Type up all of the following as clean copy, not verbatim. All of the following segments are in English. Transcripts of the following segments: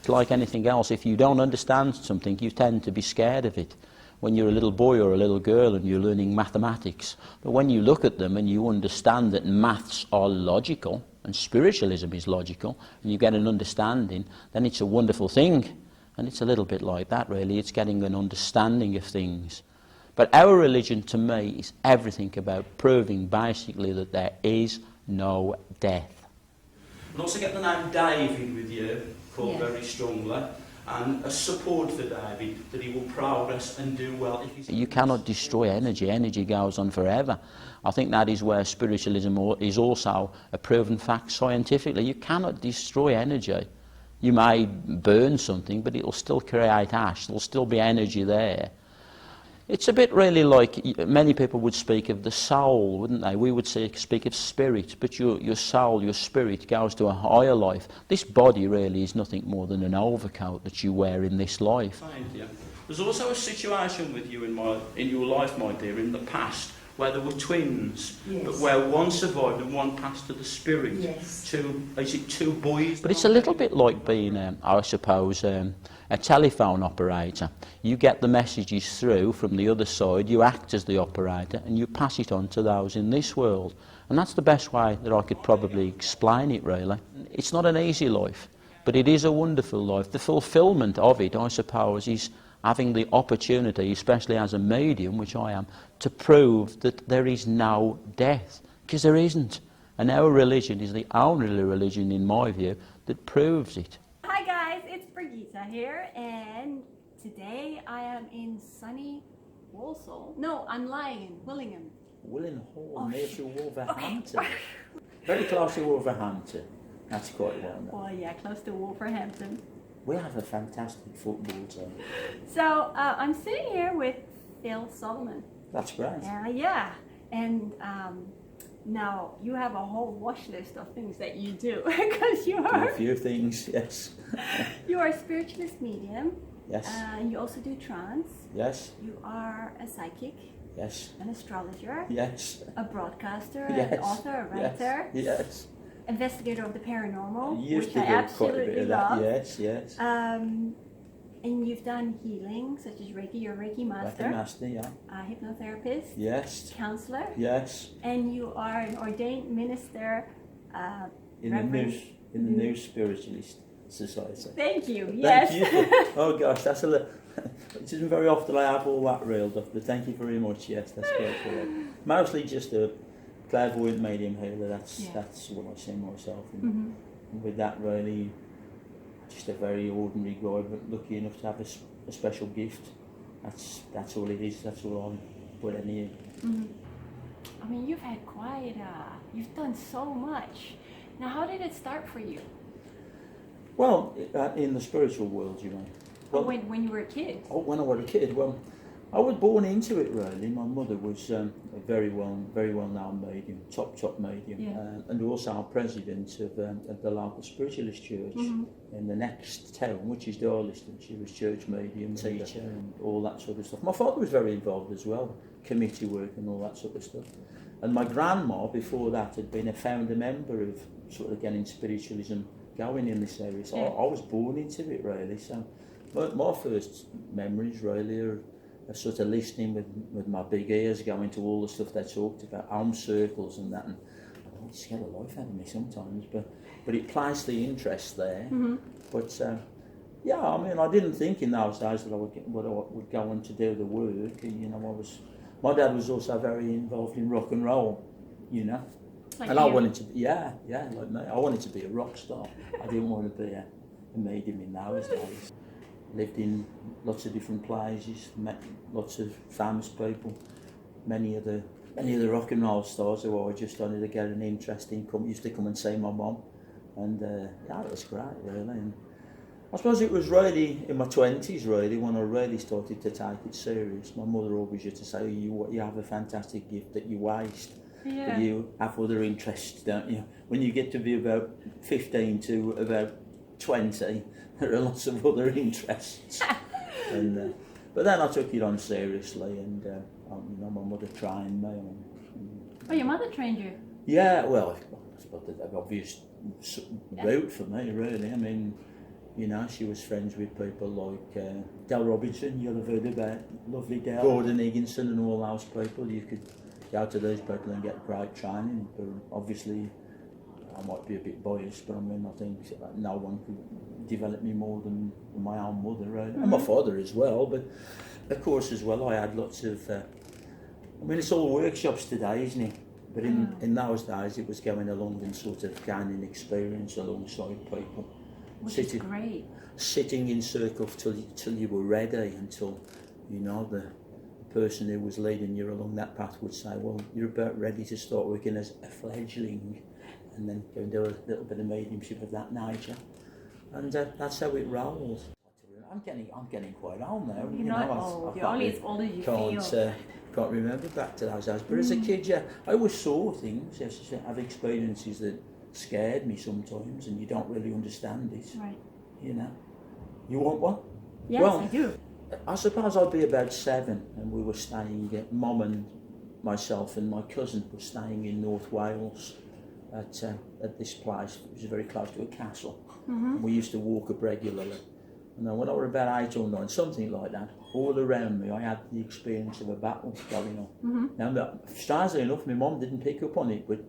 It's like anything else. If you don't understand something, you tend to be scared of it. When you're a little boy or a little girl and you're learning mathematics. But when you look at them and you understand that maths are logical, and spiritualism is logical, and you get an understanding, then it's a wonderful thing. And it's a little bit like that, really. It's getting an understanding of things. But our religion, to me, is everything about proving, basically, that there is no death. And also get the name David with you, called very strongly, and a support for David, that he will progress and do well. You cannot destroy energy. Energy goes on forever. I think that is where spiritualism is also a proven fact scientifically. You cannot destroy energy. You may burn something, but it will still create ash. There will still be energy there. It's a bit really like, many people would speak of the soul, wouldn't they? We would speak of spirit, but your soul, your spirit goes to a higher life. This body really is nothing more than an overcoat that you wear in this life. Thank you. There's also a situation with you in your life, my dear, in the past, where there were twins, but where one survived and one passed to the spirit. Two boys? But it's a little bit like being, I suppose, a telephone operator. You get the messages through from the other side, you act as the operator, and you pass it on to those in this world. And that's the best way that I could probably explain it, really. It's not an easy life, but it is a wonderful life. The fulfilment of it, I suppose, is having the opportunity, especially as a medium, which I am, to prove that there is no death, because there isn't. And our religion is the only religion, in my view, that proves it. Hi guys, it's Brigitte here, and today I am in sunny Walsall. No, I'm lying in Willingham. Willingham, near to Wolverhampton. Okay. Very close to Wolverhampton. That's quite well known. Oh yeah, close to Wolverhampton. We have a fantastic football team. So I'm sitting here with Philip Solomon. That's great. Yeah, and now you have a whole watch list of things that you do, because you are... Do a few things, yes. You are a spiritualist medium. Yes. You also do trance. Yes. You are a psychic. Yes. An astrologer. Yes. A broadcaster, yes. an author, a writer. Yes. Investigator of the paranormal, which I absolutely love. Yes. And you've done healing, such as Reiki. You're a Reiki master. Reiki master, yeah. Hypnotherapist. Yes. Counselor. Yes. And you are an ordained minister. In the new Spiritualist Society. Thank you. Yes. Thank you. Oh gosh, that's a little. It isn't very often I have all that reeled off, but thank you very much. Yes, that's great for you. Mostly just a clairvoyant medium healer. That's what I see myself. And with that, really, just a very ordinary guy, but lucky enough to have a special gift. That's all it is. That's all I'm putting in. I mean, you've had quite you've done so much. Now, how did it start for you? Well, in the spiritual world, you mean? Well, when you were a kid? Oh, when I was a kid, well, I was born into it, really. My mother was a very well-known medium, top medium, and also our president of the local Spiritualist Church in the next town, which is Darlaston. She was church medium, teacher, and all that sort of stuff. My father was very involved as well, committee work and all that sort of stuff. And my grandma, before that, had been a founder member of sort of getting spiritualism going in this area. So I was born into it, really. So my first memories really are sort of listening with my big ears, going to all the stuff they talked about, home circles and that. And it scared the life out of me sometimes, but it placed the interest there. But yeah, I mean, I didn't think in those days that I would go on to do the work. You know, my dad was also very involved in rock and roll, you know. Like and you? I wanted to be, like me. I wanted to be a rock star. I didn't want to be a medium in those days. Lived in lots of different places, met lots of famous people, many of the rock and roll stars who I just wanted to get an interest in used to come and see my mum, and it was great, really. And I suppose it was really in my 20s, really, when I really started to take it serious. My mother always used to say, you have a fantastic gift that you waste. Yeah. But you have other interests, don't you? When you get to be about 15 to about 20, there are lots of other interests. And but then I took it on seriously, and you know, my mother trained me. Oh, your mother trained you? Yeah, well, I suppose the obvious route for me, really. I mean, You know, she was friends with people like Del Robinson, you'll have heard about, lovely Del, Gordon Higginson and all those people. You could go to those people and get great training, but obviously I might be a bit biased, but I mean, I think no one could develop me more than my own mother, right? And my father as well, but of course as well I had lots of, I mean, it's all workshops today, isn't it? But in those days it was going along and sort of gaining experience alongside people. Which is great. Sitting in circles till you were ready, until, you know, the person who was leading you along that path would say, well, you're about ready to start working as a fledgling, and then go and do a little bit of mediumship of that nature. And that's how it rolls. I'm getting quite old now. You're not old. You're only as old as you feel. Can't remember back to those days. But as a kid, yeah, I always saw things. Yes, I have experiences that scared me sometimes, and you don't really understand it. Right. You know. You want one? Yes, well, I do. I suppose I'd be about 7, and we were staying. Mum and myself and my cousin were staying in North Wales at this place. It was very close to a castle. We used to walk up regularly. And then when I was about 8 or 9, something like that, all around me I had the experience of a battle going on. Now, strangely enough, my mum didn't pick up on it, but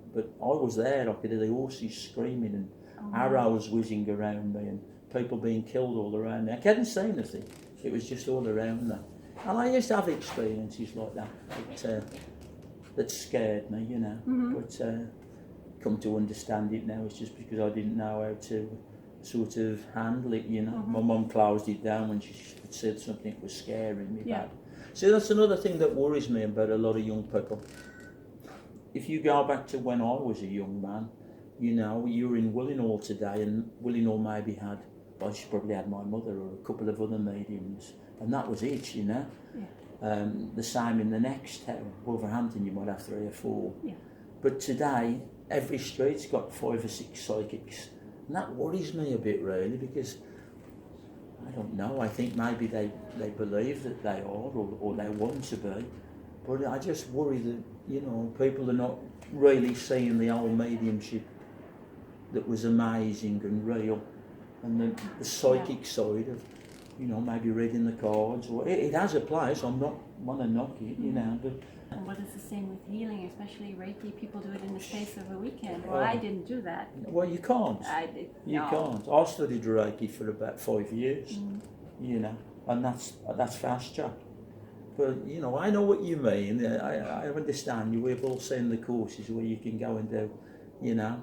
I was there. I could hear the horses screaming and arrows whizzing around me and people being killed all around me. I couldn't see anything. It was just all around me. And I used to have experiences like that that scared me, you know. But come to understand it now, it's just because I didn't know how to sort of handle it, you know. My mum closed it down when she said something was scaring me bad. So that's another thing that worries me about a lot of young people. If you go back to when I was a young man, you know, you're in Willinghall today, and Willinghall maybe had, well, she probably had my mother or a couple of other mediums, and that was it, you know. The same in the next town, Wolverhampton, you might have 3 or 4. But today, every street's got 5 or 6 psychics. And that worries me a bit, really, because I don't know, I think maybe they believe that they are, or they want to be, but I just worry that, you know, people are not really seeing the old mediumship that was amazing and real, and the psychic side of, you know, maybe reading the cards, or it has a place. I'm not want to knock it, you know, but. And what is the same with healing, especially Reiki? People do it in the space of a weekend. Well, I didn't do that. Well, you can't. You can't. I studied Reiki for about 5 years, you know, and that's fast track. But, you know, I know what you mean. I understand. We've all seen the courses where you can go and do, you know,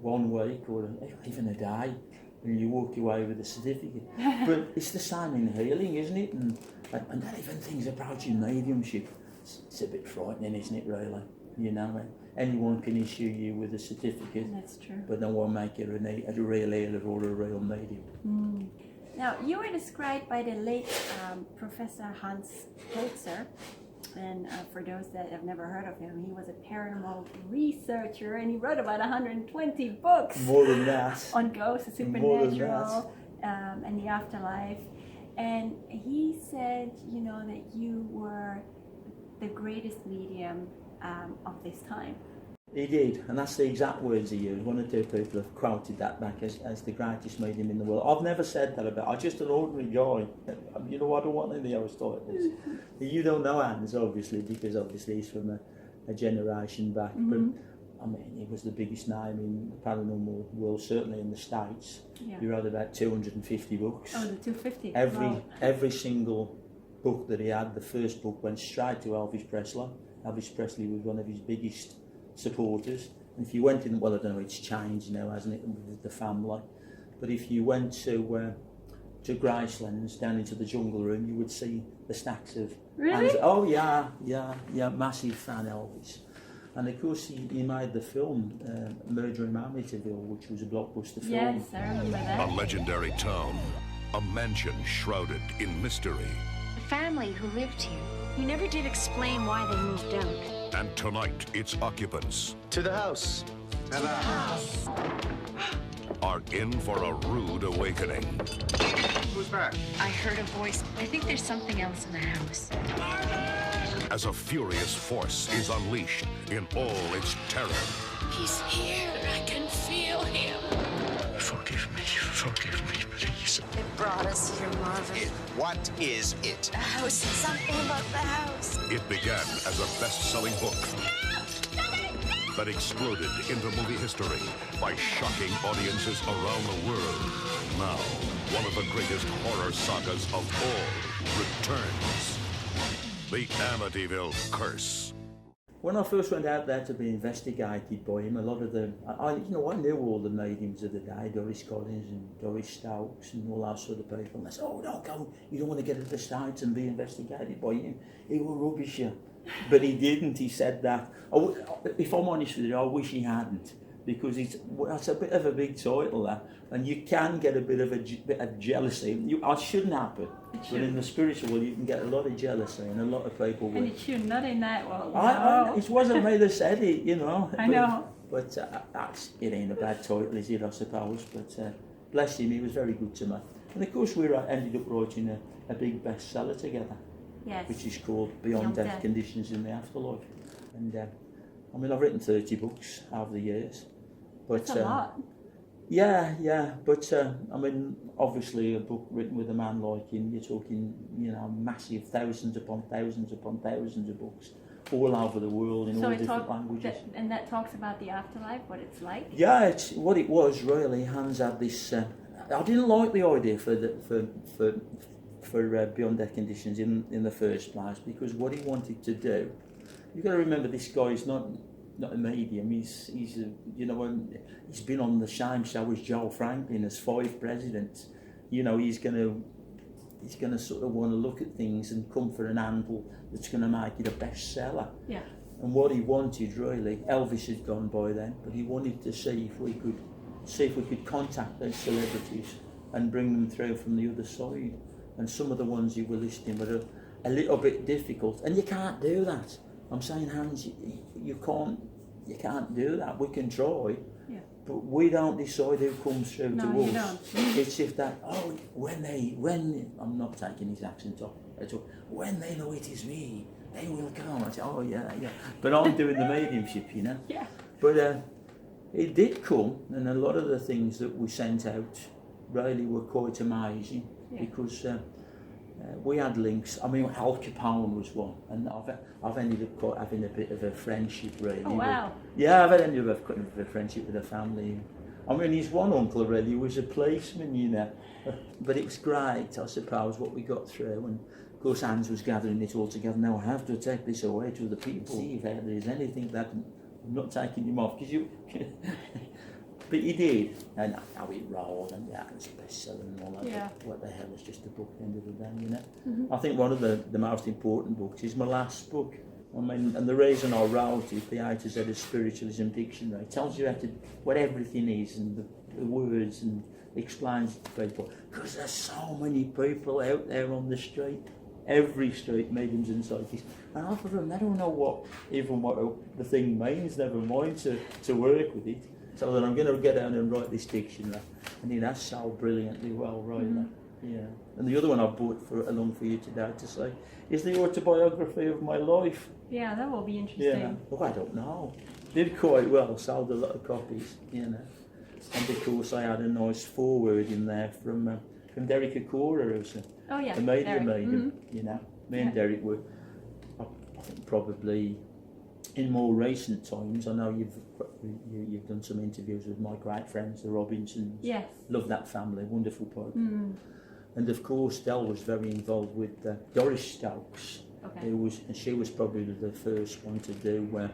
1 week or even a day, and you walk away with a certificate. But it's the same in healing, isn't it? And then even things approaching mediumship. It's a bit frightening, isn't it, really? You know, anyone can issue you with a certificate. That's true. But no one make you a real healer or a real medium. Now, you were described by the late Professor Hans Holzer, and for those that have never heard of him, he was a paranormal researcher, and he wrote about 120 books. More than that. On ghosts, the supernatural, and the afterlife. And he said, you know, that you were the greatest medium of this time. He did, and that's the exact words he used. 1 or 2 people have quoted that back as the greatest medium in the world. I've never said that about. I'm just an ordinary guy. You know, I don't want any of those titles. You don't know Hans, obviously, because obviously he's from a generation back. But I mean, he was the biggest name in the paranormal world, certainly in the States. He wrote about 250 books. Oh, the 250. Every single book that he had, the first book went straight to Elvis Presley. Elvis Presley was one of his biggest supporters. And if you went in, well, I don't know, it's changed now, hasn't it, with the family. But if you went to Gracelands, down into the jungle room, you would see the stacks of... Really? Oh, yeah, massive fan Elvis. And of course, he made the film Murder in Amityville, which was a blockbuster film. Yes, I remember that. A legendary town, a mansion shrouded in mystery. The family who lived here, you never did explain why they moved out. And tonight, its occupants... To the house. To the house. ...are in for a rude awakening. Who's back? I heard a voice. I think there's something else in the house. As a furious force is unleashed in all its terror. He's here. I can feel him. Forgive me. you forgive me, please? It brought us here, Marvin. What is it? The house. Something about the house. It began as a best-selling book that exploded into movie history by shocking audiences around the world. Now, one of the greatest horror sagas of all returns. The Amityville Curse. When I first went out there to be investigated by him, a lot of the, I knew all the mediums of the day, Doris Collins and Doris Stokes and all that sort of people. And they said, oh, don't go, you don't want to get to the States and be investigated by him. He will rubbish you. But he didn't, he said that. If I'm honest with you, I wish he hadn't. Because that's a bit of a big title, that. And you can get a bit of jealousy. It shouldn't happen. But in the spiritual world, you can get a lot of jealousy, and a lot of people will. And it should, not in that world. It wasn't me that said it, you know. I know. But it ain't a bad title, is it, I suppose. But bless him, he was very good to me. And of course, we ended up writing a big bestseller together. Yes. Which is called Beyond Death Conditions in the Afterlife. And I've written 30 books over the years. But, that's a lot. Yeah, but obviously a book written with a man like him, you're talking, massive thousands upon thousands upon thousands of books all over the world in all different languages. And that talks about the afterlife, what it's like? Yeah, it's what it was really. Hans had this. I didn't like the idea for Beyond Death Conditions in the first place, because what he wanted to do, you've got to remember, this guy is not a medium. He's been on the same show as Joe Franklin as 5 presidents. He's gonna sort of want to look at things and come for an angle that's going to make it a bestseller. Yeah. And what he wanted really, Elvis had gone by then, but he wanted to see if we could contact those celebrities and bring them through from the other side. And some of the ones you were listing were a little bit difficult, and you can't do that. I'm saying, Hans, you can't do that. We can try, but we don't decide who comes through to us. No, you don't. It's if that, when I'm not taking his accent off at all, when they know it is me, they will come. I say, oh yeah. But I'm doing the mediumship, Yeah. But it did come, and a lot of the things that we sent out really were quite amazing, because we had links. I mean, Al Capone was one, and I've ended up having a bit of a friendship, really. Oh, wow. I've ended up having a friendship with the family. I mean, his one uncle really was a policeman, But it was great, I suppose, what we got through. And of course, Hans was gathering it all together. Now I have to take this away to the people. See if there is anything that I'm not taking him off, because you. But he did, and how it rolled, and it's bestseller and all that. Yeah. What the hell, it's just a book at the end of the day, Mm-hmm. I think one of the most important books is my last book. I mean, and the reason I wrote it, the A to Z of Spiritualism Dictionary, it tells you what everything is, and the words, and explains it to people. Because there's so many people out there on the street, every street, mediums and psychics, and half of them, they don't know what the thing means, never mind to work with it. So that I'm going to get down and write this dictionary, and it has so brilliantly well, right? Mm-hmm. Yeah. And the other one I bought along for you today to say is the autobiography of my life. Yeah, that will be interesting. Yeah. Oh, I don't know. Did quite well, sold a lot of copies, And of course I had a nice foreword in there from Derek Akora, who's a medium. Mm-hmm. Me and Derek were, I think, probably in more recent times. I know you've done some interviews with my great friends, the Robinsons. Yes. Love that family, wonderful folk. Mm. And of course, Del was very involved with Doris Stokes. Okay. She was probably the first one to do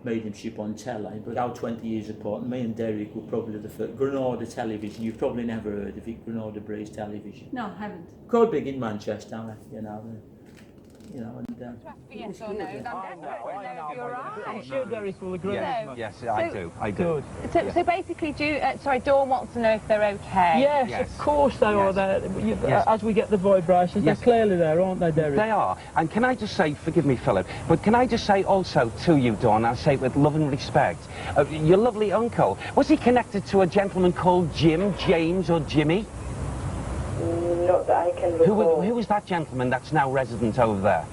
mediumship on telly. But our 20 years apart, and me and Derek were probably the first. Granada Television, you've probably never heard of it, Granada Breeze Television. No, I haven't. Quite big in Manchester, and yes or no? You're right. I'm sure Derek will agree. Yes, I do. Good. So basically, Dawn wants to know if they're okay. Yes, of course they are there. As we get the vibrations, they're clearly there, aren't they, Derek? They are. And can I just say, forgive me, Philip, but can I just say also to you, Dawn, I'll say it with love and respect, your lovely uncle, was he connected to a gentleman called Jim, James, or Jimmy? Not that I can recall. Who was that gentleman that's now resident over there?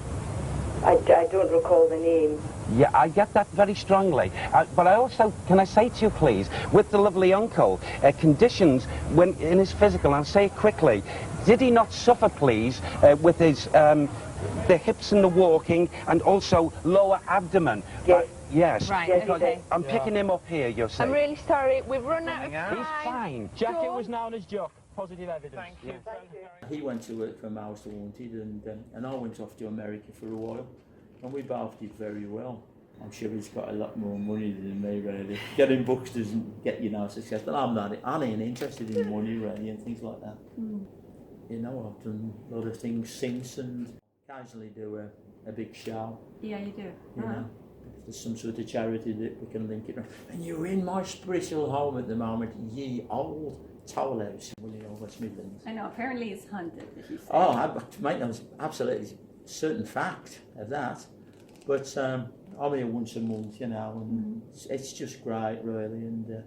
I don't recall the name. Yeah, I get that very strongly. But I also, can I say to you, please, with the lovely uncle, conditions when in his physical, I'll say it quickly, did he not suffer, please, with his the hips and the walking, and also lower abdomen? Yes. Yes. Right, Yes, okay. I'm picking him up here, you see. I'm really sorry, we've run out of time. He's fine. Jack, it Dawn? was known as Jock. Positive evidence. Thank you. He went to work for Mouse Wanted, and I went off to America for a while, and we both did very well. I'm sure he's got a lot more money than me, really. Getting books doesn't get you no success, but I ain't interested in money, really, and things like that. You know, I've done a lot of things since, and occasionally do a big show. Yeah, you do. You know, if there's some sort of charity that we can link it around. And you're in my spiritual home at the moment, ye old toll house, in West Midlands. I know, apparently it's haunted, as you say. Oh, mate, that was absolutely certain fact of that. But I'm here once a month, you know, and it's just great, really. And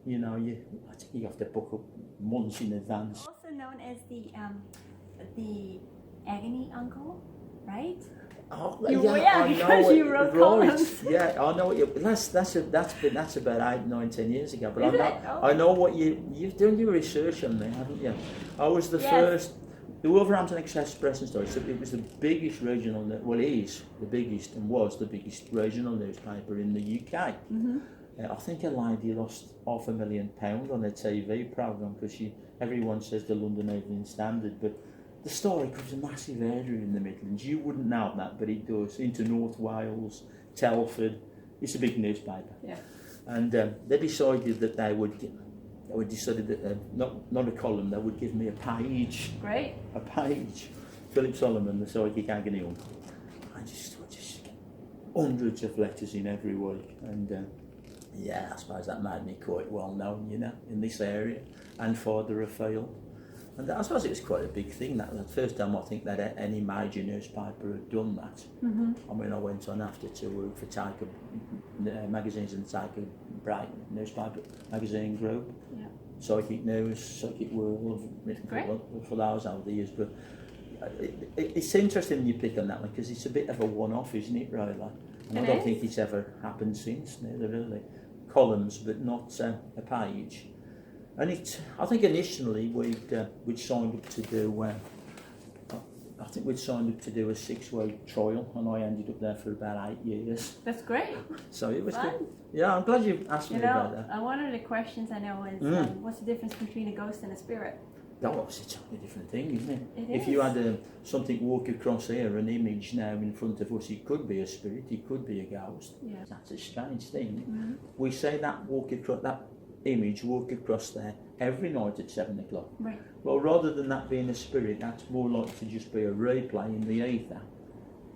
you know, I think you have to book up months in advance. Also known as the agony uncle, right? Oh, You- yeah, yeah, I because know you wrote columns. Yeah, I know what you. That's about 8, 9, 10 years ago. But Is it? I know what you've done your research on me, haven't you? I was the Yes. first. The Wolverhampton Express and Story. So it was the biggest regional. Well, it is the biggest and was the biggest regional newspaper in the UK. I think a lady lost £500,000 on a TV programme because everyone says the London Evening Standard, but the story covers a massive area in the Midlands. You wouldn't know that, but it does. Into North Wales, Telford. It's a big newspaper. Yeah. And they decided that they would decided that not a column. They would give me a page. Great. A page. Philip Solomon, the psychic agony uncle. I just get hundreds of letters in every week, and yeah, I suppose that made me quite well known, you know, in this area and farther afield. And I suppose it was quite a big thing. That the first time I think that any major newspaper had done that. I mean, I went on after to work for Taika magazines and Taika Bright newspaper magazine group. Yeah. Psychic News, Psychic World, Great. for those over the years. But it's interesting you pick on that one because it's a bit of a one-off, isn't it, really? And I don't think it's ever happened since, neither really. Columns, but not a page. And I think initially we'd signed up to do. I think we'd signed up to do a 6-week trial, and I ended up there for about 8 years. That's great. So it was Fun. good. Yeah, I'm glad you asked me about that. One of the questions I know is what's the difference between a ghost and a spirit? Oh, it's a totally different thing, isn't it? It If you is. had something walk across here, an image now in front of us, it could be a spirit, it could be a ghost. Yeah. That's a strange thing. We say that image walk across there every night at 7 o'clock. Right. Well, rather than that being a spirit, that's more likely to just be a replay in the ether.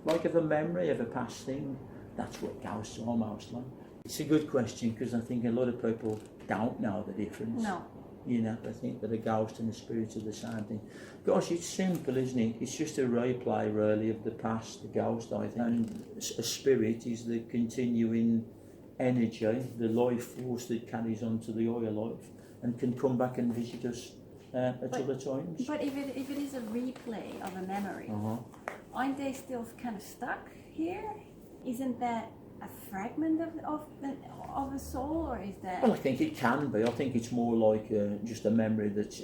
Like of a memory of a past thing. That's what ghosts are mostly. It's a good question because I think a lot of people don't know the difference. No. You know, they think that a ghost and a spirit are the same thing. Gosh, it's simple, isn't it? It's just a replay, really, of the past, the ghost, I think. And a spirit is the continuing energy, the life force that carries on to the higher life and can come back and visit us at other times. But if it is a replay of a memory, aren't they still kind of stuck here? Isn't that a fragment of a soul, or is that? Well, I think it can be. I think it's more like just a memory that's.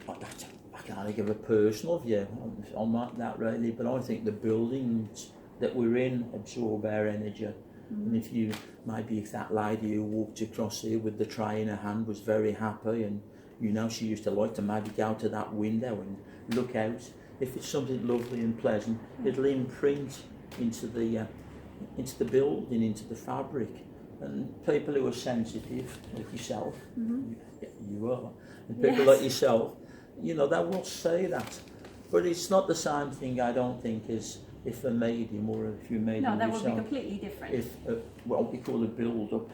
I can't give a personal view on that really, but I think the buildings that we're in absorb our energy. And if that lady who walked across here with the tray in her hand was very happy, and you know she used to like to maybe go to that window and look out. If it's something lovely and pleasant, it'll imprint into the building, into the fabric. And people who are sensitive, like yourself, you are, and people like yourself, you know, they will say that. But it's not the same thing, I don't think, as if a medium or if you're medium No, that yourself. would be completely different. If what we call a build-up,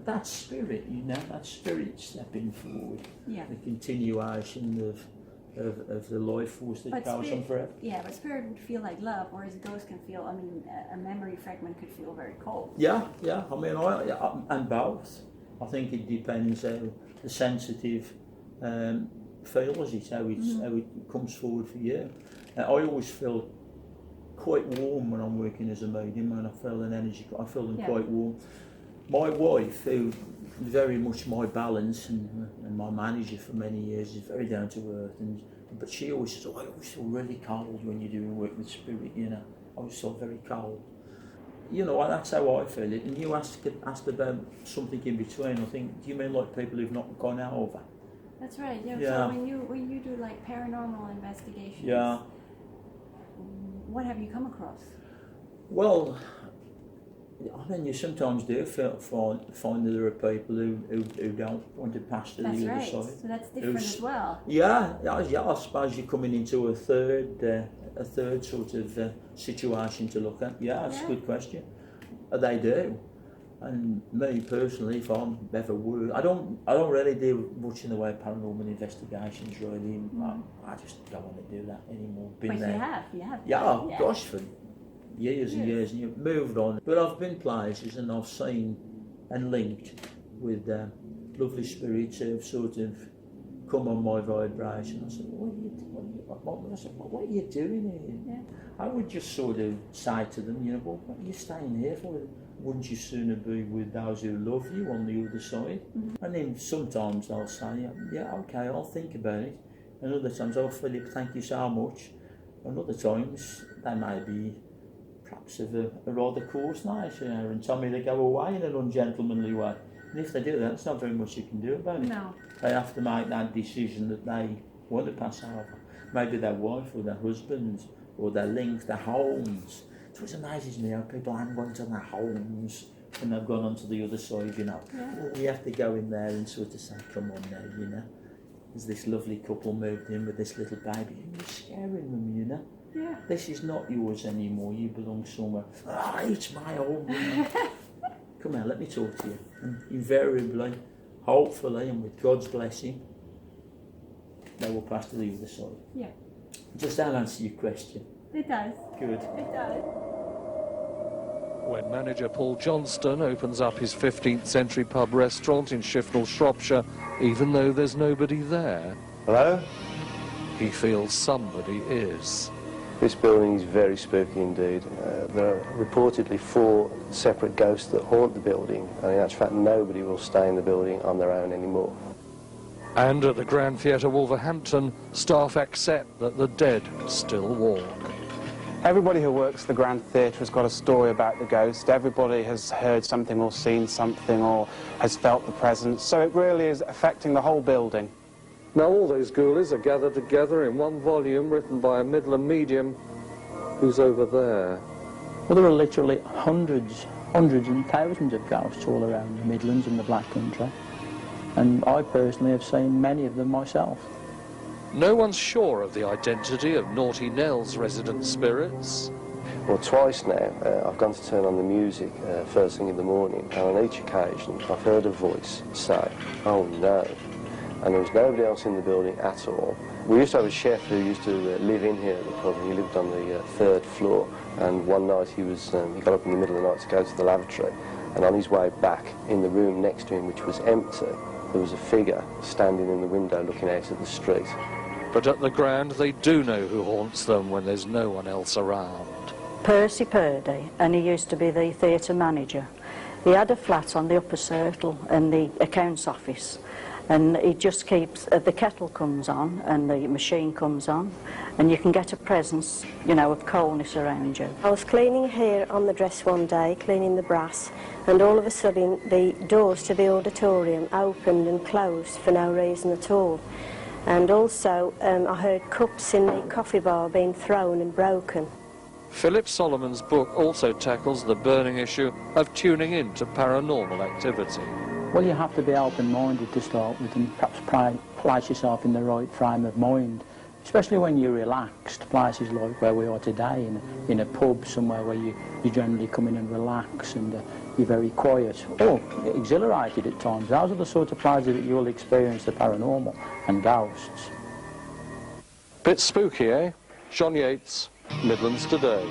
that spirit, you know, that spirit stepping forward, the continuation of the life force that goes on forever. Yeah, but spirit would feel like love, whereas a ghost can feel, a memory fragment could feel very cold. Yeah, I mean, and both. I think it depends how the sensitive feels it, how it comes forward for you. I always feel quite warm when I'm working as a medium, and I feel an energy. I feel them Yeah. quite warm. My wife, who is very much my balance and my manager for many years, is very down to earth, but she always says, "Oh, I always feel really cold when you're doing work with spirit." You know, I always feel very cold. You know, that's how I feel it. And you asked about something in between. I think, do you mean like people who've not gone over? That's right. Yeah. Yeah. So when you do like paranormal investigations, Yeah. what have you come across? Well, I mean, you sometimes do find that there are people who don't want to pass to That's the other right. side. So that's different as well. Yeah, I suppose you're coming into a third sort of situation to look at. Yeah, that's a good question. They do. And me personally, if I'm ever worried, I don't really do much in the way of paranormal investigations. Really, I just don't want to do that anymore. But you have. Yeah, gosh, for years and years, and you've moved on. But I've been places and I've seen and linked with lovely spirits who've sort of come on my vibration. I said, what are you doing here? Yeah. I would just sort of say to them, you know, well, what are you staying here for? Wouldn't you sooner be with those who love you on the other side? Mm-hmm. And then sometimes they'll say, yeah, okay, I'll think about it. And other times, oh, Philip, thank you so much. And other times, they may be perhaps of a rather coarse nature and tell me they go away in an ungentlemanly way. And if they do that, there's not very much you can do about it. No. They have to make that decision that they want to pass over. Maybe their wife or their husband or their links, their homes. So it amazes me how people haven't gone to their homes when they've gone onto the other side, you know. Yeah. Well, we have to go in there and sort of say, come on now, you know. There's this lovely couple moved in with this little baby and you're scaring them, you know. Yeah. This is not yours anymore, you belong somewhere. Ah, it's my home, you know. Come here, let me talk to you. And invariably, hopefully, and with God's blessing, they will pass to the other side. Yeah. Does that answer your question? It does. Good. It does. When manager Paul Johnston opens up his 15th century pub restaurant in Shifnal, Shropshire, even though there's nobody there, hello? He feels somebody is. This building is very spooky indeed. There are reportedly 4 separate ghosts that haunt the building, and in actual fact nobody will stay in the building on their own anymore. And at the Grand Theatre Wolverhampton, staff accept that the dead still walk. Everybody who works the Grand Theatre has got a story about the ghost. Everybody has heard something or seen something or has felt the presence, so it really is affecting the whole building. Now all those ghoulies are gathered together in one volume written by a Midland medium who's over there. Well, there are literally hundreds and thousands of ghosts all around the Midlands and the Black Country. And I personally have seen many of them myself. No one's sure of the identity of Naughty Nell's resident spirits. Well, twice now I've gone to turn on the music first thing in the morning, and on each occasion I've heard a voice say, "Oh no." And there was nobody else in the building at all. We used to have a chef who used to live in here at the pub, and he lived on the 3rd floor. And one night he got up in the middle of the night to go to the lavatory, and on his way back, in the room next to him, which was empty, there was a figure standing in the window looking out at the street. But at the Grand, they do know who haunts them when there's no one else around. Percy Purdy, and he used to be the theatre manager. He had a flat on the upper circle in the accounts office, and he just keeps, the kettle comes on and the machine comes on, and you can get a presence, you know, of coldness around you. I was cleaning here on the dress one day, cleaning the brass, and all of a sudden the doors to the auditorium opened and closed for no reason at all. And also I heard cups in the coffee bar being thrown and broken. Philip Solomon's book also tackles the burning issue of tuning in to paranormal activity. Well, you have to be open-minded to start with and perhaps place yourself in the right frame of mind, especially when you're relaxed. Places like where we are today, in a pub somewhere where you generally come in and relax and you're very quiet or exhilarated at times. Those are the sort of places that you'll experience the paranormal and ghosts. Bit spooky, eh? John Yates, Midlands Today.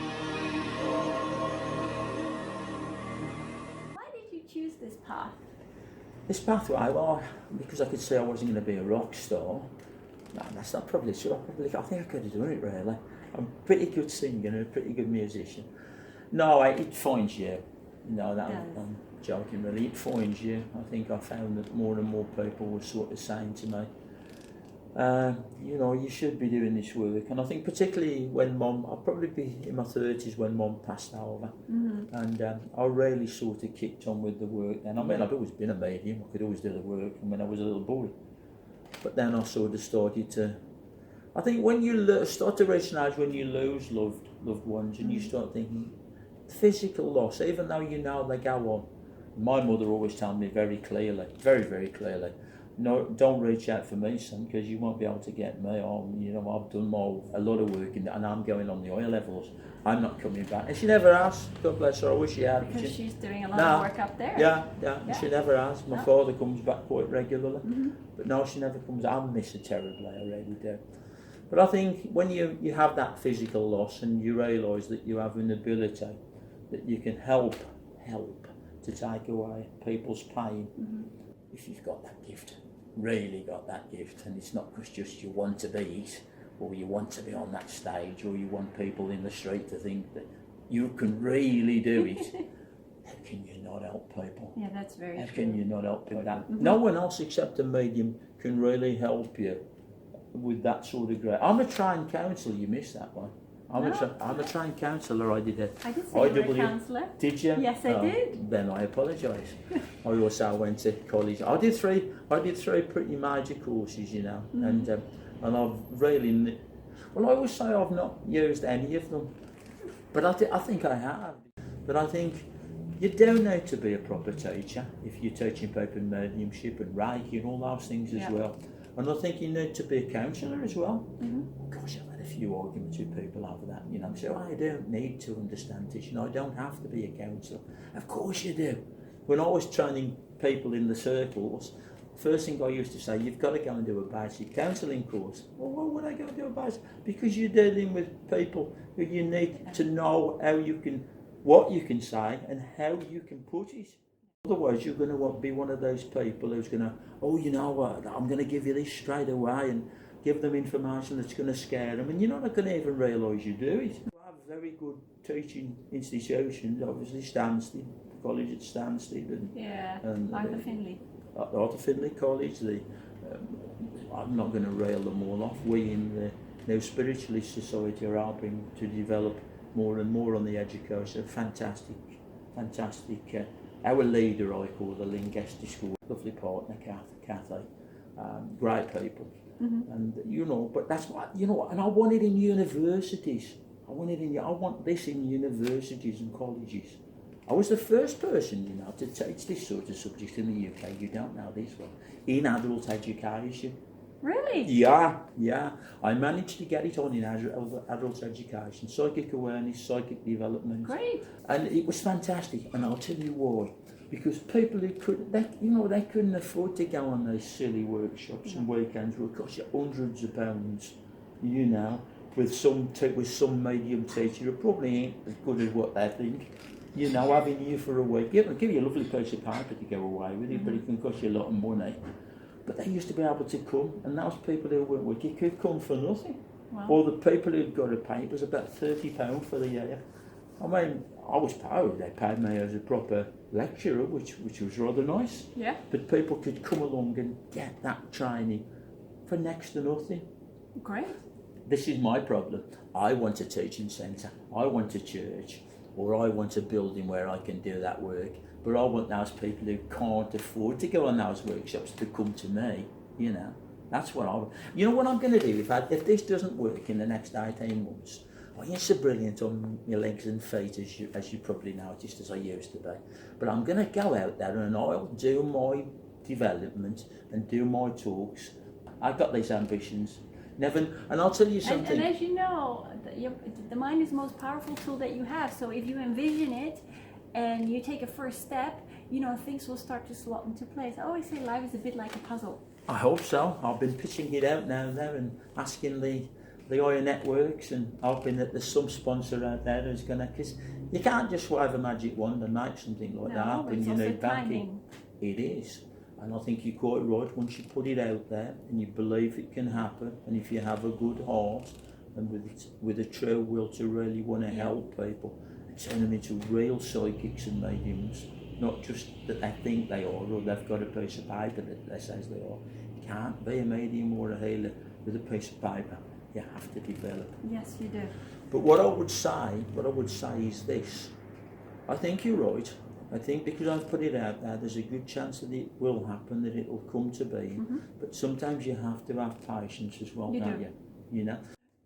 Why did you choose this path? This pathway, well, because I could see I wasn't going to be a rock star. No, that's not probably true. I think I could have done it, really. I'm a pretty good singer and a pretty good musician. No, it finds you. No, that I'm joking really. It finds you. I think I found that more and more people were sort of saying to me, you know, you should be doing this work. And I think particularly when Mum, I'll probably be in my 30s when Mum passed over. And I really sort of kicked on with the work then. I mean, I've always been a medium. I could always do the work when I was a little boy. But then I sort of started to, I think when you start to reach an age when you lose loved ones and you start thinking, physical loss, even though you know they go on. My mother always told me very clearly, very, very clearly, no, don't reach out for me, son, because you won't be able to get me. You know, I've done a lot of work and I'm going on the oil levels. I'm not coming back. And she never asked. God bless her. I wish she had. Because she's doing a lot of work up there. Yeah. She never asked. My father comes back quite regularly, but no, she never comes. I miss her terribly. I really do. But I think when you have that physical loss and you realise that you have an ability that you can help to take away people's pain, if you've got that gift, really got that gift, and it's not because just you want to be it, or you want to be on that stage, or you want people in the street to think that you can really do it. How can you not help people? Yeah, that's very true. How can you not help people? No one else except a medium can really help you with that sort of grade. I'm a trained counsellor, you missed that one. I'm a trained counsellor, I did it. I did say you were a counsellor. Did you? Yes, I did. Then I apologise. I also went to college. I did three pretty major courses, you know, and I've really, well, I always say I've not used any of them, but I think I have. But I think you don't need to be a proper teacher if you're teaching people mediumship and Reiki and all those things as well. And I think you need to be a counsellor as well. Gosh, I've had a few arguments with people over that, you know. So I don't need to understand this, you know, I don't have to be a counsellor. Of course you do. When I was training people in the circles, first thing I used to say, you've got to go and do a basic counselling course. Well, why would I go and do a basic? Because you're dealing with people who you need to know what you can say and how you can put it. Otherwise, you're going to be one of those people who's going to, oh, you know what, I'm going to give you this straight away and give them information that's going to scare them, and you're not going to even realise you do it. We have very good teaching institutions, obviously Stansted, the college at Stansted, and Arthur Findlay. Arthur Findlay College. I'm not going to rail them all off. We in the Spiritualist Society are helping to develop more and more on the education. Fantastic. Our leader, I call the Linguistic School, lovely partner, Kathy, great people, and you know. But that's what you know. And I want it in universities. I want this in universities and colleges. I was the first person, you know, to teach this sort of subject in the UK. You don't know this one in adult education. Really? Yeah. I managed to get it on in adult education, psychic awareness, psychic development. Great. And it was fantastic, and I'll tell you why. Because people who they couldn't afford to go on those silly workshops and weekends would cost you hundreds of pounds, you know, with some medium teacher who probably ain't as good as what they think. You know, having you for a week, it'll give you a lovely piece of paper to go away with it, but it can cost you a lot of money. But they used to be able to come, and those people who weren't wicked could come for nothing. Wow. Or the people who'd got to pay, it was about £30 for the year. I mean, I was paid. They paid me as a proper lecturer, which was rather nice. Yeah. But people could come along and get that training for next to nothing. Great. This is my problem. I want a teaching centre. I want a church, or I want a building where I can do that work. But I want those people who can't afford to go on those workshops to come to me, you know. That's what I want. You know what I'm going to do? If this doesn't work in the next 18 months, I ain't so brilliant on my legs and feet as you probably noticed as I used to be. But I'm going to go out there and I'll do my development and do my talks. I've got these ambitions. Never, and I'll tell you something. And as you know, the mind is the most powerful tool that you have. So if you envision it, and you take a first step, you know, things will start to slot into place. I always say life is a bit like a puzzle. I hope so. I've been pitching it out now and there and asking the higher networks and hoping that there's some sponsor out there who's going to, because you can't just wave a magic wand and make something like that happen. You need backing. It is. And I think you're quite right. Once you put it out there and you believe it can happen, and if you have a good heart and with a true will to really want to help people and turn them into real psychics and mediums, not just that they think they are or they've got a piece of paper that they say they are. You can't be a medium or a healer with a piece of paper. You have to develop. Yes, you do. But what I would say is this. I think you're right. I think because I've put it out there, there's a good chance that it will happen, that it will come to be. But sometimes you have to have patience as well, don't you? You know?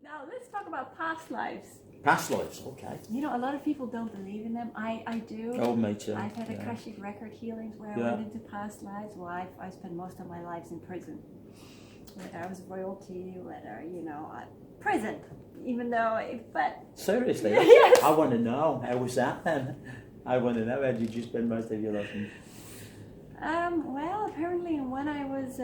Now, let's talk about past lives. Past lives, okay. You know, a lot of people don't believe in them. I do. Oh, me too. I've had Akashic record healings where I went into past lives. Well, I spent most of my lives in prison. Whether I was royalty, whether, you know, prison. Even though, but... Seriously? Yes. I want to know. How was that then? I want to know. How did you spend most of your life in? Well, apparently when I was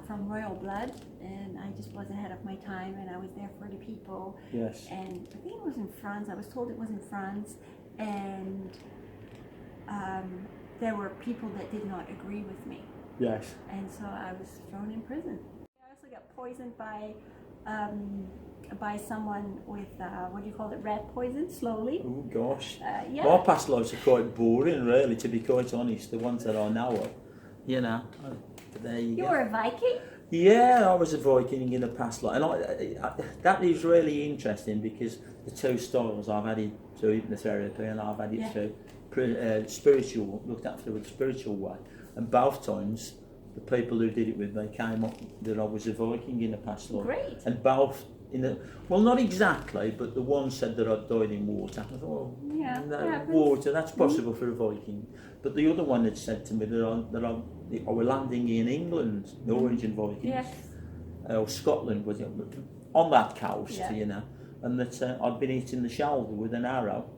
from royal blood, and I just was ahead of my time, and I was there for the people. Yes. And I think it was in France. I was told it was in France, and there were people that did not agree with me. Yes. And so I was thrown in prison. I also got poisoned by someone with, what do you call it, rat poison, slowly. Oh gosh. Yeah. My past lives are quite boring, really, to be quite honest, the ones that I know of. You know, but there you go. You were a Viking? Yeah, I was a Viking in a past life. And I that is really interesting because the two styles, I've had it through hypnotherapy and I've had it through spiritual, looked at through the spiritual way. And both times, the people who did it with me came up that I was a Viking in a past life. Great. And both well, not exactly, but the one said that I'd died in water. I thought, water, that's possible for a Viking. But the other one had said to me that I were landing in England, the Norwegian Vikings. Yes. Or Scotland, was it? On that coast, you know. And that I'd been hit in the shoulder with an arrow,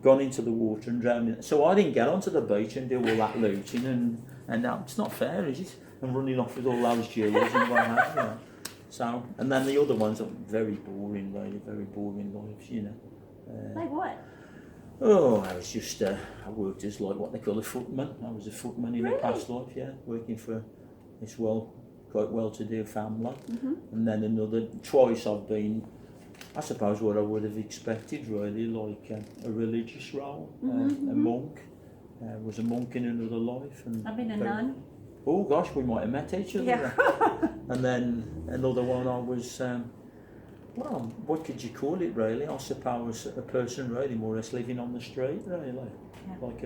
gone into the water and drowned. So I didn't get onto the beach and do all that looting, and it's not fair, is it? And running off with all those jewels and what have you. So, and then the other ones are very boring, really, very boring lives, you know. Like what? Oh, I was just, I worked as like what they call a footman. I was a footman in a past life, working for this quite well-to-do family. And then twice I've been, I suppose what I would have expected really, like a religious role, a monk. Was a monk in another life. And I've been a nun. Oh gosh, we might have met each other. Yeah. And then another one I was, well, what could you call it really? I suppose a person really more or less living on the street really. Like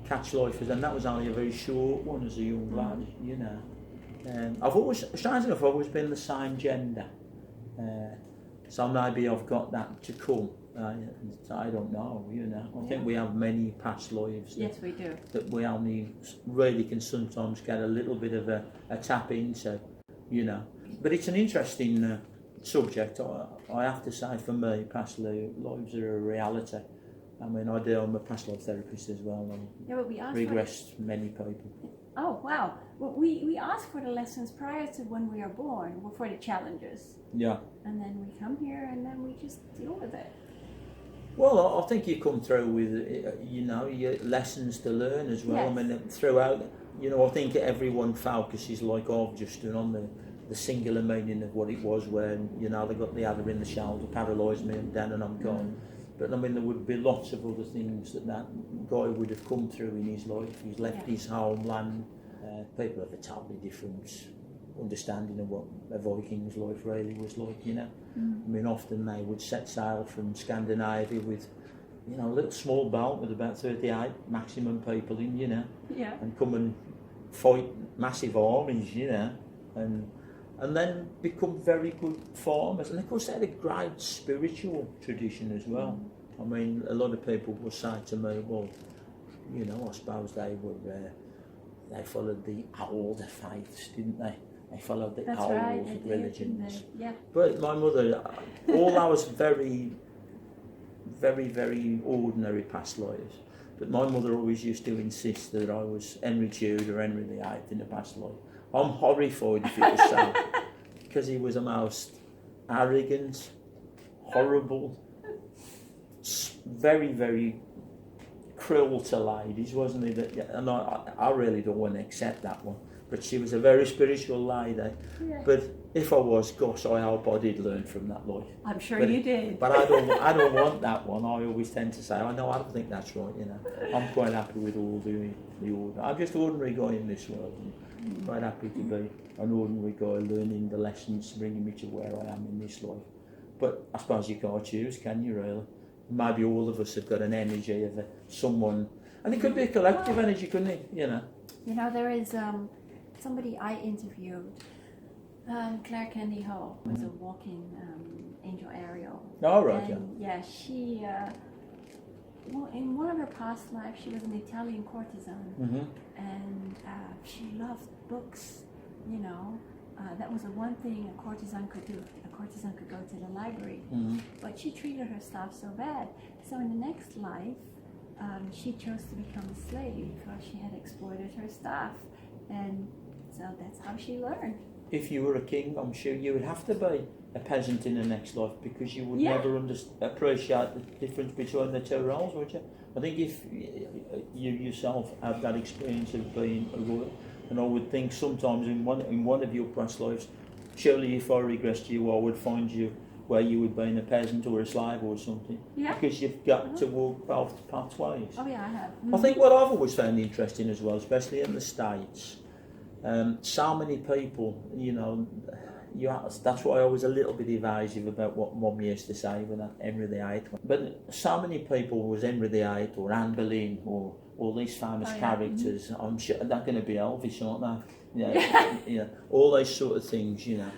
catch lifers, and that was only a very short one as a young lad, you know. I've always, strange enough, I've always been the same gender. So maybe I've got that to come. I don't know, you know. I think we have many past lives. Yes, we do. That we only really can sometimes get a little bit of a tap into, you know. But it's an interesting subject. I have to say, for me, past lives are a reality. I mean, I'm a past life therapist as well. But we asked regressed many people. Oh, wow. Well, we ask for the lessons prior to when we are born, for the challenges. Yeah. And then we come here and then we just deal with it. Well, I think you come through with, you know, your lessons to learn as well. Yes. I mean, throughout, you know, I think everyone focuses, like I've just done, on the singular meaning of what it was when, you know, they got the adder in the shoulder, paralysed me, and down and I'm gone. But I mean, there would be lots of other things that guy would have come through in his life. He's left his homeland. People have a totally different understanding of what a Viking's life really was like, you know. I mean, often they would set sail from Scandinavia with, you know, a little small boat with about 38 maximum people in, you know. Yeah. And come and fight massive armies, you know, and then become very good farmers. And of course they had a great spiritual tradition as well. I mean, a lot of people will say to me, well, you know, I suppose they followed the older faiths, didn't they? They followed the old religions. Yeah. But my mother, all those very, very, very ordinary past lives. But my mother always used to insist that I was Henry Tudor or Henry VIII in the past life. I'm horrified if it was so, because he was a most arrogant, horrible, very, very cruel to ladies, wasn't he? And I really don't want to accept that one. but she was a very spiritual lady. Yeah. But if I was, gosh, I hope I did learn from that life. I'm sure But you did. But I don't want that one. I always tend to say, I don't think that's right, you know. I'm quite happy with all the order. I'm just an ordinary guy in this world. And quite happy to be an ordinary guy learning the lessons, bringing me to where I am in this life. But I suppose you can't choose, can you, really? Maybe all of us have got an energy of someone, and it could be a collective energy, couldn't it? You know. You know, there is somebody I interviewed, Claire Candy Hall, was a walking angel Ariel. Oh, right, and, yeah. She, well, in one of her past lives, she was an Italian courtesan, and she loved books, you know. That was the one thing a courtesan could do. A courtesan could go to the library, but she treated her staff so bad. So in the next life, she chose to become a slave because she had exploited her staff, and so that's how she learned. If you were a king, I'm sure you would have to be a peasant in the next life, because you would never appreciate the difference between the two roles, would you? I think if you yourself have that experience of being a royal, and I would think sometimes in one of your past lives, surely if I regressed you, I would find you where you would be a peasant or a slave or something. Yeah. Because you've got to walk both pathways. Oh yeah, I have. I think what I've always found interesting as well, especially in the States, so many people, you know, that's why I was a little bit evasive about what Mum used to say when Henry VIII. But so many people was Henry VIII or Anne Boleyn or all these famous characters. I'm sure they're going to be Elvis, aren't they? You know, all those sort of things, you know.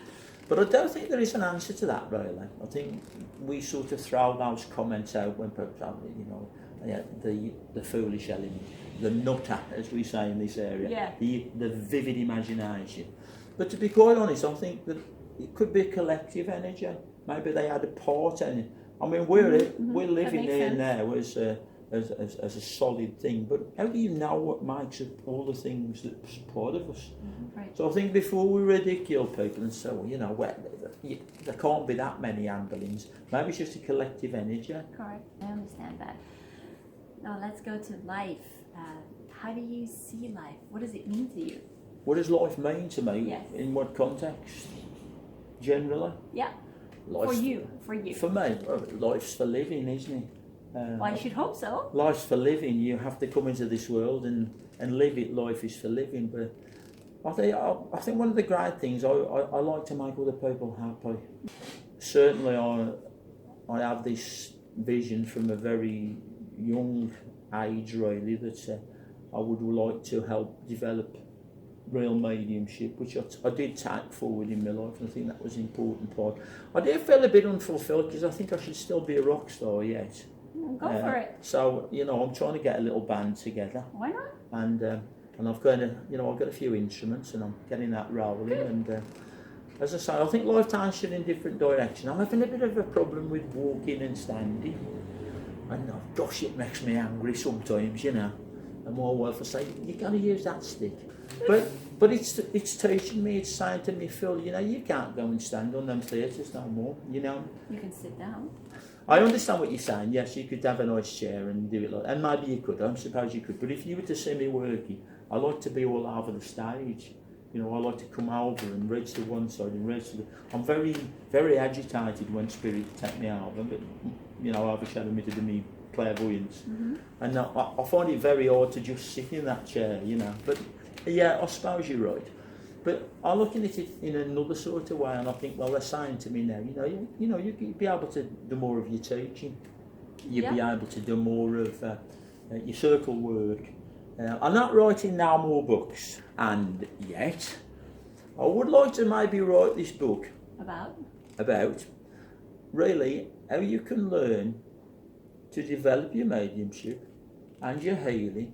But I don't think there is an answer to that, really. I think we sort of throw those comments out when people, you know, the foolish element, the nutter, as we say in this area, the vivid imagination. But to be quite honest, I think that it could be a collective energy. Maybe they had a part in it. I mean, we're living here now as a solid thing, but how do you know what makes up all the things that's part of us? Right. So I think before we ridicule people and say, well, you know, there can't be that many ambulance, maybe it's just a collective energy. Correct, I understand that. Now let's go to life. How do you see life? What does it mean to you? What does life mean to me? Yes. In what context? Generally? Yeah. Life, for you. For me, life's for living, isn't it? Well, I should hope so. Life's for living. You have to come into this world and live it. Life is for living. But I think one of the great things, I like to make other people happy. Certainly I have this vision from a very young age, really, that I would like to help develop real mediumship, which I did take forward in my life, and I think that was an important part. I do feel a bit unfulfilled because I think I should still be a rock star yet. Go for it. So, you know, I'm trying to get a little band together. Why not? And I've got a few instruments, and I'm getting that rolling. Good. And as I say, I think life takes you in different directions. I'm having a bit of a problem with walking and standing, and gosh, it makes me angry sometimes, you know. And my wife will say, "You got to use that stick." But it's teaching me, it's saying to me, Phil, you know, you can't go and stand on them theatres no more, you know. You can sit down. I understand what you're saying, yes, you could have a nice chair and do it like that, and maybe you could, I suppose you could, but if you were to see me working, I like to be all over the stage. You know, I like to come over and reach to one side and reach to the... I'm very, very agitated when spirit take me over, but, you know, overshadow me to do me clairvoyance. And I find it very hard to just sit in that chair, you know, but yeah, I suppose you're right. But I'm looking at it in another sort of way, and I think, well, they're saying to me now, you know, you'd be able to do more of your teaching. You'd be able to do more of your circle work. I'm not writing now more books, and yet I would like to maybe write this book about really how you can learn to develop your mediumship and your healing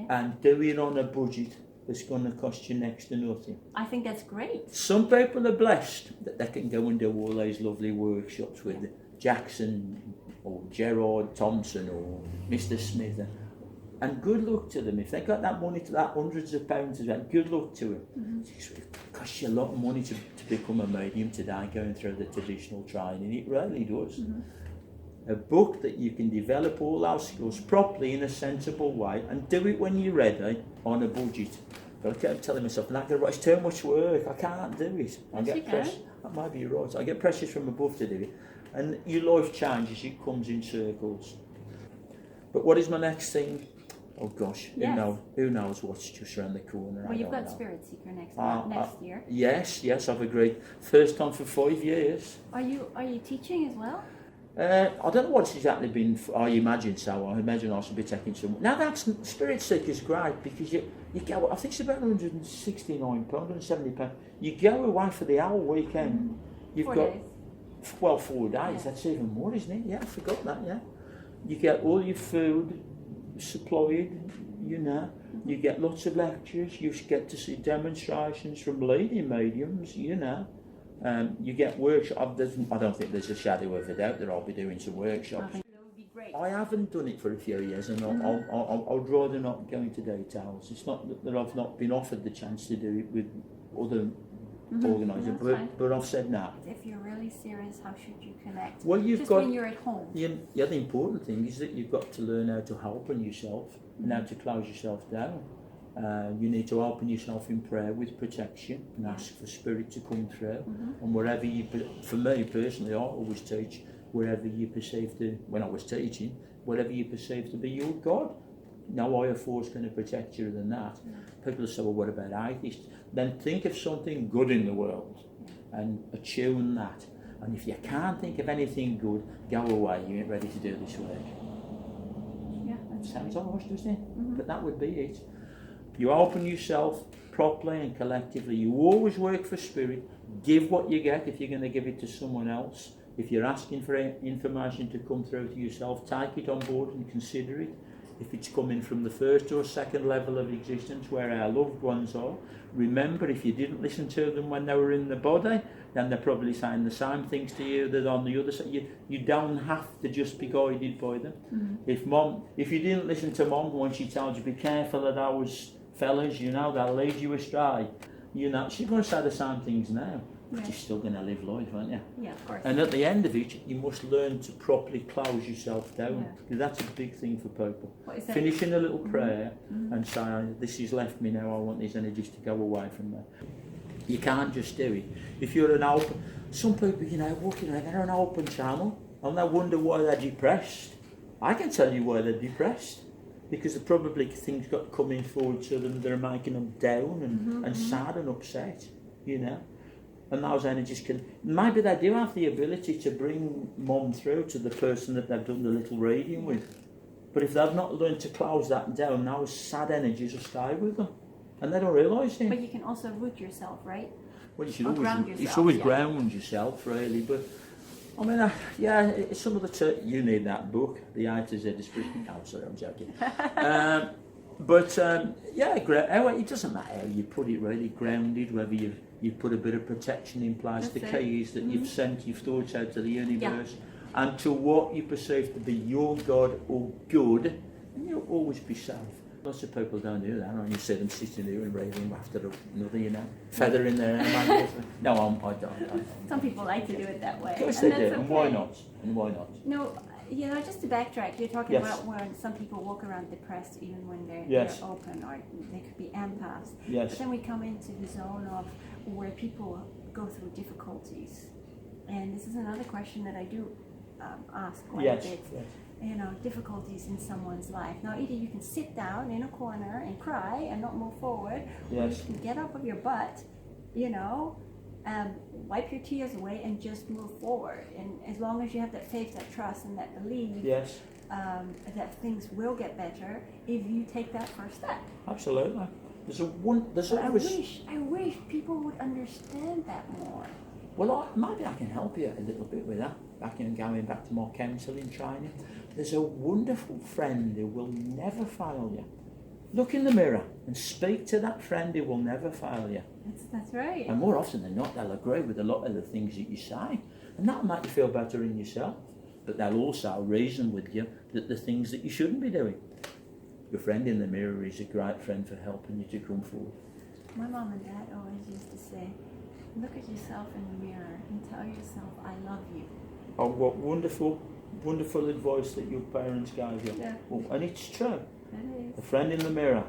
and do it on a budget that's going to cost you next to nothing. I think that's great. Some people are blessed that they can go and do all those lovely workshops with Jackson or Gerard Thompson or Mr. Smith. And good luck to them. If they got that money, to that hundreds of pounds, good luck to them. It costs you a lot of money to become a medium today, going through the traditional training. It really does. A book that you can develop all our skills properly in a sensible way and do it when you're ready on a budget But I kept telling myself, it's too much work, I can't do it. I Yes, get you can. pressure. Maybe you're right. I get pressures from above to do it. And your life changes, it comes in circles. But what is my next thing? Oh gosh, Yes. who knows what's just around the corner? Well, I you've don't got know. Spirit Seeker next year. Yes, I've agreed. First time for 5 years. Are you teaching as well? I don't know what's exactly been. I imagine so. I imagine I should be taking some. Now that's Spirit Seeker is great because you go. I think it's about £169, £170. You go away for the whole weekend. You've 4 got days. 4 days. That's even more, isn't it? Yeah, I forgot that. Yeah, you get all your food supplied. You get lots of lectures. You get to see demonstrations from leading mediums. You get workshops. I don't think there's a shadow of a doubt that I'll be doing some workshops. That would be great. I haven't done it for a few years, and I'd rather not go into details. It's not that I've not been offered the chance to do it with other organisers, but I've said no. If you're really serious, how should you connect? Well, just when you're at home. The other important thing is that you've got to learn how to open yourself and how to close yourself down. You need to open yourself in prayer with protection and ask for Spirit to come through. And wherever for me personally, I always teach wherever you perceive to, when I was teaching, whatever you perceive to be your God. No higher force going to protect you than that. People say, well, what about atheists? Then think of something good in the world and attune that. And if you can't think of anything good, go away. You ain't ready to do this work. Yeah, that sounds harsh, doesn't it? But that would be it. You open yourself properly and collectively. You always work for Spirit. Give what you get if you're going to give it to someone else. If you're asking for information to come through to yourself, take it on board and consider it. If it's coming from the first or second level of existence where our loved ones are, remember if you didn't listen to them when they were in the body, then they're probably saying the same things to you that on the other side. You don't have to just be guided by them. If you didn't listen to Mom when she told you, be careful of those fellas, they'll lead you astray. She's going to say the same things now. But you're still going to live life, aren't you? Yeah, of course. And at the end of it, you must learn to properly close yourself down. Because that's a big thing for people. Finishing a little prayer and saying, this has left me now, I want these energies to go away from me. You can't just do it. If you're some people, walking around, they're an open channel, and they wonder why they're depressed. I can tell you why they're depressed. Because there probably things got coming forward to them that are making them down and sad and upset, And those energies maybe they do have the ability to bring Mum through to the person that they've done the little reading with. But if they've not learned to close that down, those sad energies will stay with them. And they don't realise it. But you can also root yourself, right? Well, you should ground yourself. You should always ground yourself, really. But, I mean, some of the... you need that book, The A to Z of Spiritual... Oh, sorry, I'm joking. It doesn't matter how you put it, really. Grounded, whether you've put a bit of protection in place. That's the key is that you've sent your thoughts out to the universe and to what you perceive to be your God or good, and you'll always be safe. Lots of people don't do that, and you see them sitting there and raving after another, feather in their hair. No, I don't. Some people like to do it that way. Of course they do, and why not? No, just to backtrack, you're talking about when some people walk around depressed even when they're open, or they could be empaths. Yes. But then we come into the zone of where people go through difficulties. And this is another question that I do ask quite a bit. Yes. Difficulties in someone's life. Now, either you can sit down in a corner and cry and not move forward, or you can get up of your butt, wipe your tears away and just move forward. And as long as you have that faith, that trust, and that belief that things will get better if you take that first step. Absolutely. I wish people would understand that more. Well, maybe I can help you a little bit with that. Going back to my counselling training, there's a wonderful friend who will never fail you. Look in the mirror and speak to that friend who will never fail you. That's right. And more often than not, they'll agree with a lot of the things that you say. And that'll make you feel better in yourself. But they'll also reason with you that the things that you shouldn't be doing. Your friend in the mirror is a great friend for helping you to come forward. My mom and dad always used to say, look at yourself in the mirror and tell yourself, I love you. Oh, what wonderful advice that your parents gave you. Yeah. Oh, and it's true. It is. A friend in the mirror.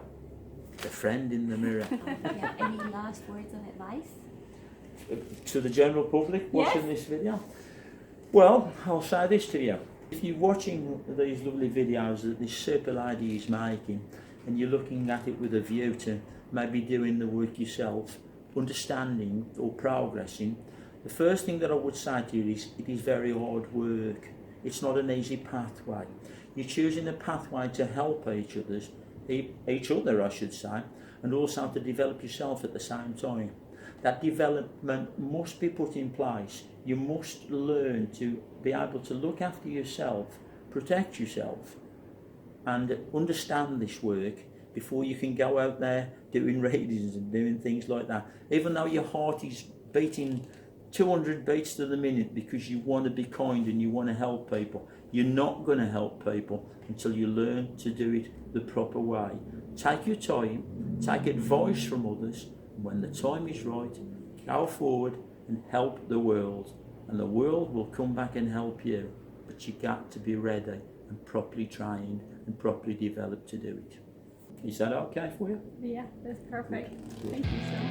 the friend in the mirror. Yeah, any last words of advice? To the general public watching this video? Well, I'll say this to you. If you're watching these lovely videos that this super lady is making, and you're looking at it with a view to maybe doing the work yourself, understanding or progressing, the first thing that I would say to you is it is very hard work. It's not an easy pathway. You're choosing a pathway to help each other, I should say, and also to develop yourself at the same time. That development must be put in place. You must learn to be able to look after yourself, protect yourself, and understand this work before you can go out there doing readings and doing things like that. Even though your heart is beating 200 beats to the minute because you want to be kind and you want to help people, you're not going to help people until you learn to do it the proper way. Take your time, take advice from others, and when the time is right, go forward and help the world. And the world will come back and help you. But you got to be ready and properly trained and properly developed to do it. Is that okay for you? Yeah, that's perfect. Thank you so much.